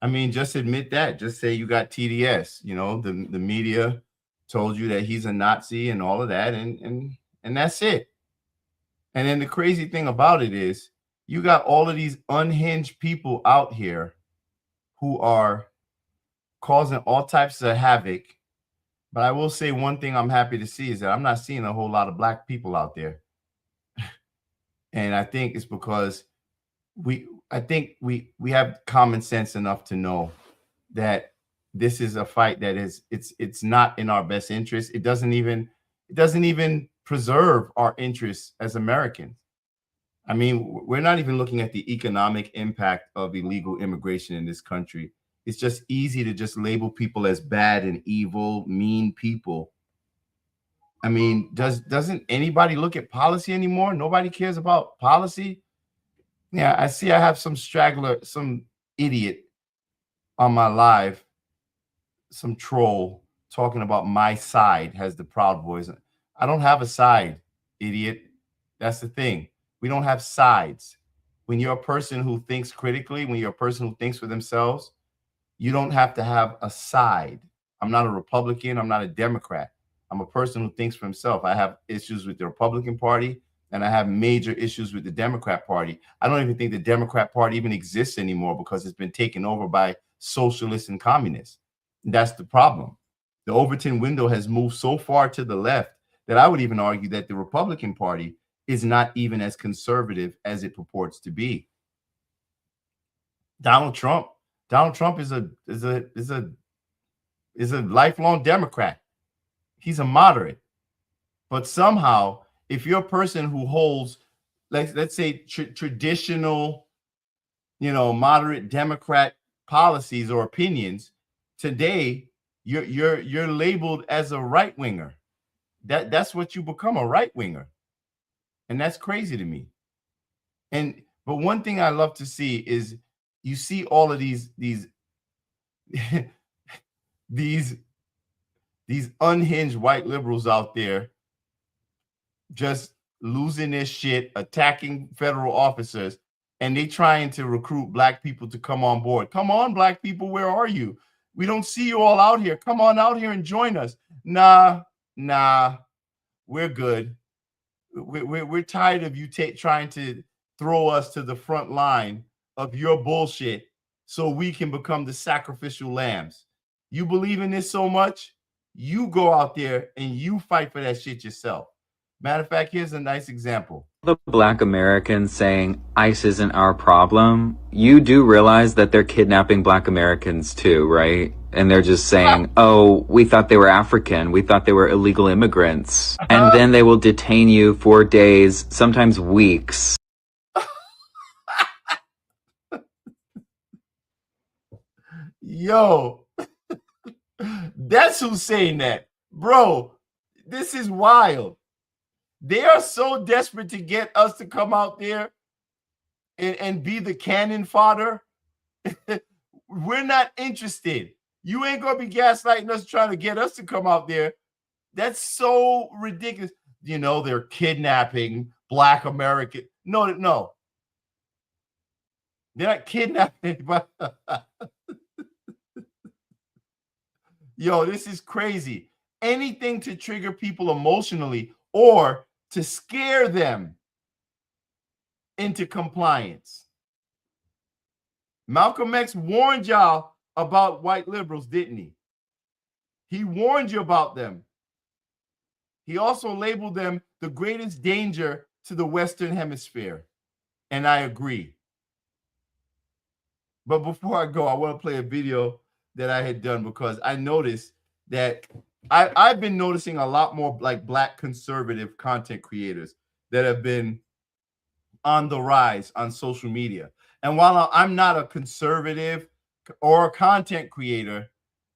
I mean, just admit that. Just say you got TDS. You know, the media told you that he's a Nazi and all of that, and that's it. And then the crazy thing about it is you got all of these unhinged people out here who are causing all types of havoc. But I will say one thing I'm happy to see is that I'm not seeing a whole lot of black people out there. And I think it's because we have common sense enough to know that this is a fight that it's not in our best interest. It doesn't even preserve our interests as Americans. I mean, we're not even looking at the economic impact of illegal immigration in this country. It's just easy to just label people as bad and evil, mean people. I mean, doesn't anybody look at policy anymore? Nobody cares about policy. Yeah, I see I have some straggler, some idiot on my live, some troll talking about my side has the Proud Boys. I don't have a side, idiot. That's the thing. We don't have sides. When you're a person who thinks critically, when you're a person who thinks for themselves, you don't have to have a side. I'm not a Republican. I'm not a Democrat. I'm a person who thinks for himself. I have issues with the Republican Party, and I have major issues with the Democrat Party. I don't even think the Democrat Party even exists anymore because it's been taken over by socialists and communists. That's the problem. The Overton window has moved so far to the left that I would even argue that the Republican Party is not even as conservative as it purports to be. Donald Trump is a lifelong Democrat. He's a moderate. But somehow, if you're a person who holds, let's say, traditional, moderate Democrat policies or opinions, today you're labeled as a right winger. That's what you become, a right winger, and that's crazy to me. But one thing I love to see is you see all of these these unhinged white liberals out there just losing their shit, attacking federal officers, and they trying to recruit black people to come on board. Come on, black people, where are you? We don't see you all out here. Come on out here and join us. Nah, we're good. We're tired of you trying to throw us to the front line of your bullshit so we can become the sacrificial lambs. You believe in this so much, you go out there and you fight for that shit yourself. Matter of fact, here's a nice example.
The black Americans saying ICE isn't our problem, you do realize that they're kidnapping black Americans too, right? And they're just saying, oh, we thought they were African. We thought they were illegal immigrants. And then they will detain you for days, sometimes weeks.
Yo, that's who's saying that. Bro, this is wild. They are so desperate to get us to come out there and be the cannon fodder. We're not interested. You ain't going to be gaslighting us trying to get us to come out there. That's so ridiculous. You know, they're kidnapping black American. No. They're not kidnapping anybody. Yo, this is crazy. Anything to trigger people emotionally or to scare them into compliance. Malcolm X warned y'all about white liberals, didn't he? He warned you about them. He also labeled them the greatest danger to the Western Hemisphere. And I agree. But before I go, I want to play a video that I had done because I noticed that I've been noticing a lot more like black conservative content creators that have been on the rise on social media. And while I'm not a conservative or a content creator,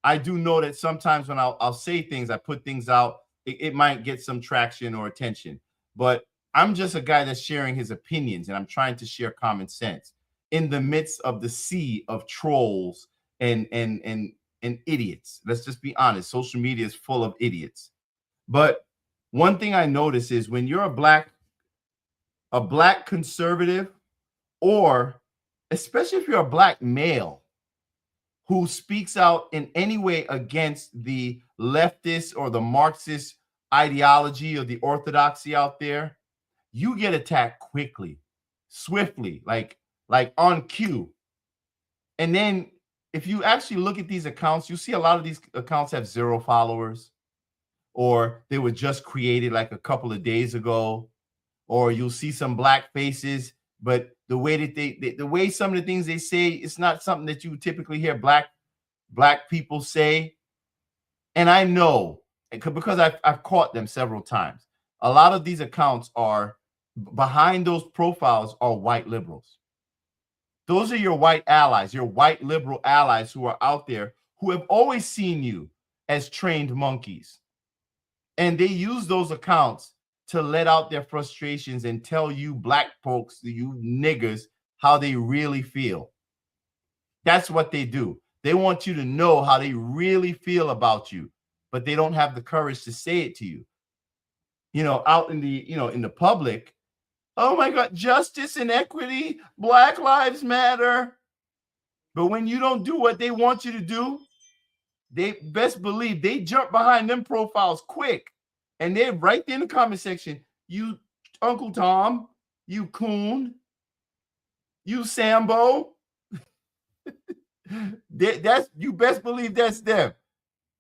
I do know that sometimes when I'll say things, I put things out, it might get some traction or attention. But I'm just a guy that's sharing his opinions, and I'm trying to share common sense in the midst of the sea of trolls and idiots. Let's just be honest. Social media is full of idiots. But one thing I notice is when you're a black conservative, or especially if you're a black male who speaks out in any way against the leftist or the Marxist ideology or the orthodoxy out there, you get attacked quickly, swiftly, like on cue. And then if you actually look at these accounts, you see a lot of these accounts have 0 followers, or they were just created like a couple of days ago, or you'll see some black faces, but the way that the way some of the things they say, it's not something that you typically hear black people say. And I know, because I've caught them several times, a lot of these accounts are behind those profiles are white liberals. Those are your white allies, your white liberal allies who are out there who have always seen you as trained monkeys. And they use those accounts to let out their frustrations and tell you black folks, you niggers, how they really feel. That's what they do. They want you to know how they really feel about you, but they don't have the courage to say it to you. You know, out in the, in the public, oh my God, justice and equity, Black Lives Matter. But when you don't do what they want you to do, they best believe they jump behind them profiles quick. And they're right there in the comment section. You Uncle Tom, you coon, you Sambo. That's, you best believe that's them.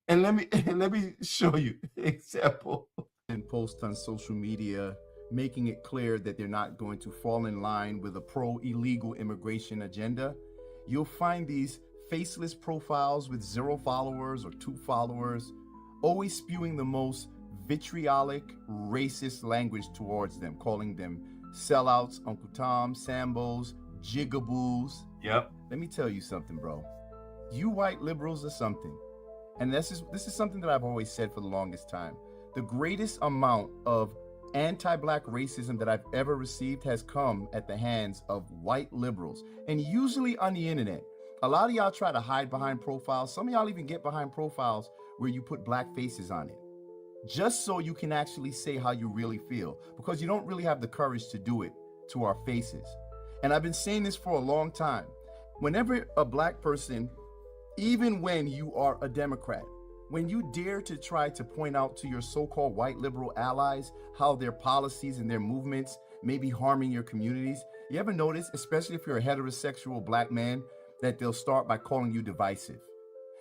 And let me show you an example. And post on social media making it clear that they're not going to fall in line with a pro-illegal immigration agenda. You'll find these faceless profiles with 0 followers or 2 followers, always spewing the most vitriolic, racist language towards them, calling them sellouts, Uncle Tom, Sambos, jigaboos. Yep. Let me tell you something, bro. You white liberals are something. And this is something that I've always said for the longest time. The greatest amount of anti-black racism that I've ever received has come at the hands of white liberals, and usually on the internet. A lot of y'all try to hide behind profiles. Some of y'all even get behind profiles where you put black faces on it. just so you can actually say how you really feel, because you don't really have the courage to do it to our faces. And I've been saying this for a long time. Whenever a black person, even when you are a Democrat, when you dare to try to point out to your so-called white liberal allies how their policies and their movements may be harming your communities, you ever notice, especially if you're a heterosexual black man, that they'll start by calling you divisive.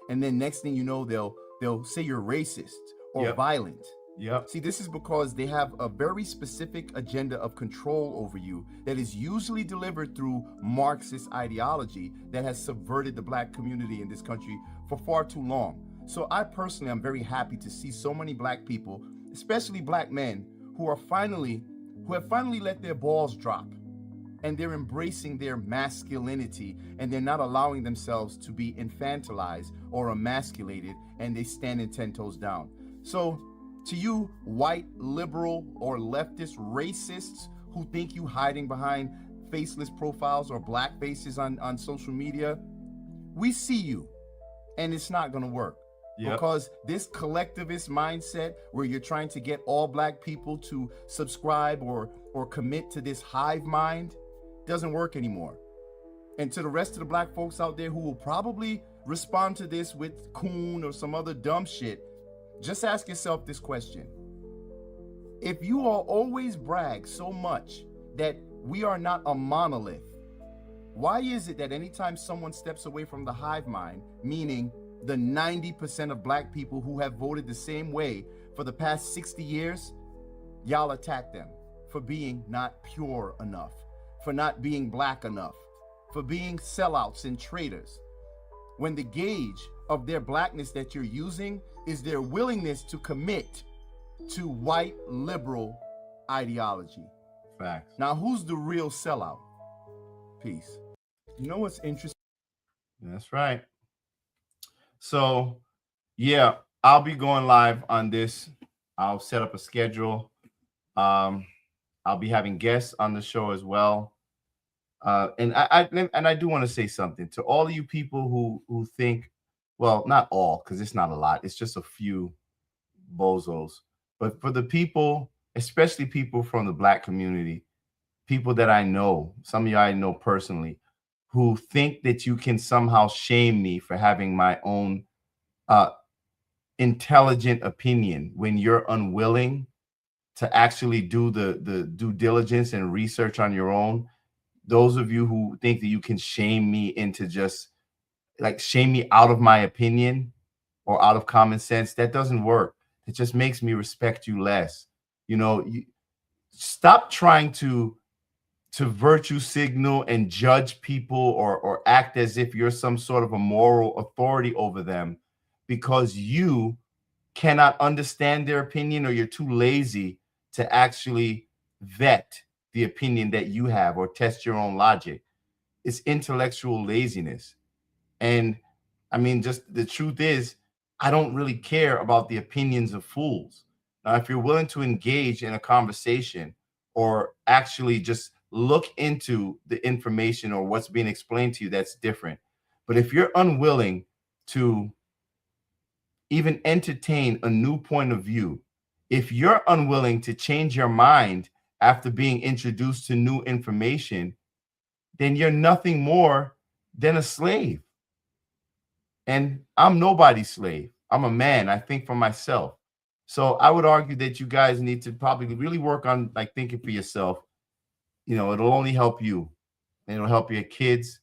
And then next thing you know, they'll say you're racist or violent. See, this is because they have a very specific agenda of control over you that is usually delivered through Marxist ideology that has subverted the black community in this country for far too long. So I personally am very happy to see so many black people, especially black men, who have finally let their balls drop, and they're embracing their masculinity, and they're not allowing themselves to be infantilized or emasculated, and they stand 10 toes down. So to you white liberal or leftist racists who think you hiding behind faceless profiles or black faces on social media, we see you, and it's not gonna work. Because this collectivist mindset where you're trying to get all black people to subscribe or commit to this hive mind doesn't work anymore. And to the rest of the black folks out there who will probably respond to this with coon or some other dumb shit, just ask yourself this question. If you all always brag so much that we are not a monolith, why is it that anytime someone steps away from the hive mind, meaning the 90% of black people who have voted the same way for the past 60 years, y'all attack them for being not pure enough, for not being black enough, for being sellouts and traitors, when the gauge of their blackness that you're using is their willingness to commit to white liberal ideology. Facts. Now, who's the real sellout? Peace. You know what's interesting? That's right. So, yeah, I'll be going live on this. I'll set up a schedule. I'll be having guests on the show as well. And I do want to say something to all of you people who think, well, not all, because it's not a lot. It's just a few bozos. But for the people, especially people from the black community, people that I know, some of you I know personally, who think that you can somehow shame me for having my own intelligent opinion when you're unwilling to actually do the due diligence and research on your own. Those of you who think that you can shame me into just like shame me out of my opinion or out of common sense, that doesn't work. It just makes me respect you less. You know, stop trying to virtue signal and judge people or act as if you're some sort of a moral authority over them because you cannot understand their opinion or you're too lazy to actually vet the opinion that you have or test your own logic. It's intellectual laziness. And I mean, just the truth is, I don't really care about the opinions of fools. Now, if you're willing to engage in a conversation or actually just look into the information or what's being explained to you, that's different. But if you're unwilling to even entertain a new point of view, if you're unwilling to change your mind after being introduced to new information, then you're nothing more than a slave. And I'm nobody's slave. I'm a man. I think for myself. So I would argue that you guys need to probably really work on like thinking for yourself. You know, it'll only help you. And it'll help your kids.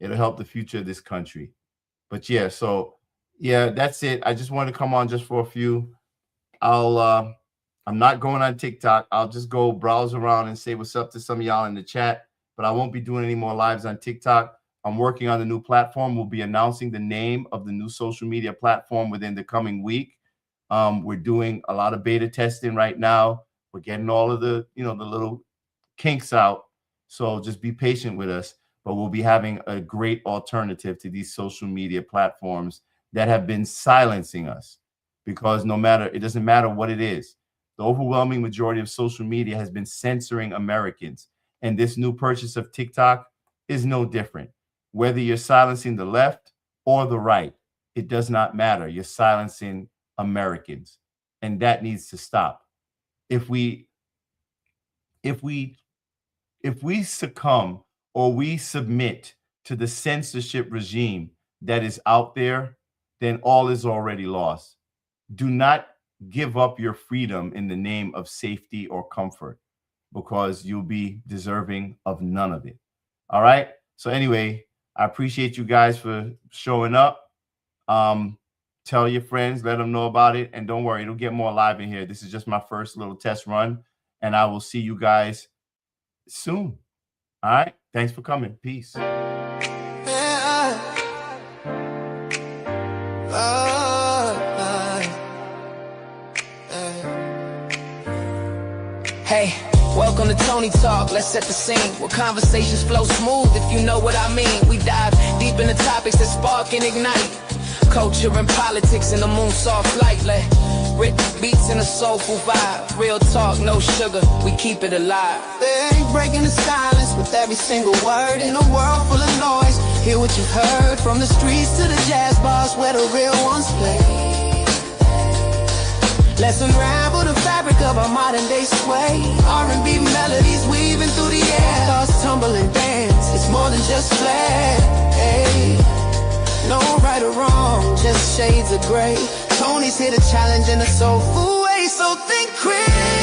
It'll help the future of this country. But yeah, so yeah, that's it. I just wanted to come on just for a few. I'm not going on TikTok. I'll just go browse around and say what's up to some of y'all in the chat, but I won't be doing any more lives on TikTok. I'm working on the new platform. We'll be announcing the name of the new social media platform within the coming week. We're doing a lot of beta testing right now. We're getting all of the, the little kinks out. So just be patient with us, but we'll be having a great alternative to these social media platforms that have been silencing us, because it doesn't matter what it is. The overwhelming majority of social media has been censoring Americans. And this new purchase of TikTok is no different. Whether you're silencing the left or the right, it does not matter. You're silencing Americans. and that needs to stop. If we succumb or we submit to the censorship regime that is out there, then all is already lost. Do not give up your freedom in the name of safety or comfort, because you'll be deserving of none of it. All right. So anyway, I appreciate you guys for showing up. Tell your friends, let them know about it. And don't worry, it'll get more live in here. This is just my first little test run, and I will see you guys soon. All right. Thanks for coming. Peace.
Hey, welcome to Tony Talk. Let's set the scene where conversations flow smooth, if you know what I mean. We dive deep into topics that spark and ignite culture and politics in the moon soft light. Like rhythm beats and a soulful vibe. Real talk, no sugar, we keep it alive.
They ain't breaking the silence with every single word. In a world full of noise, hear what you've heard. From the streets to the jazz bars where the real ones play. Let's unravel the fabric of our modern day sway. R&B melodies weaving through the air. Thoughts tumble and dance, it's more than just flair. Hey, no right or wrong, just shades of gray. Tony's here to challenge in a soulful way, so think critical.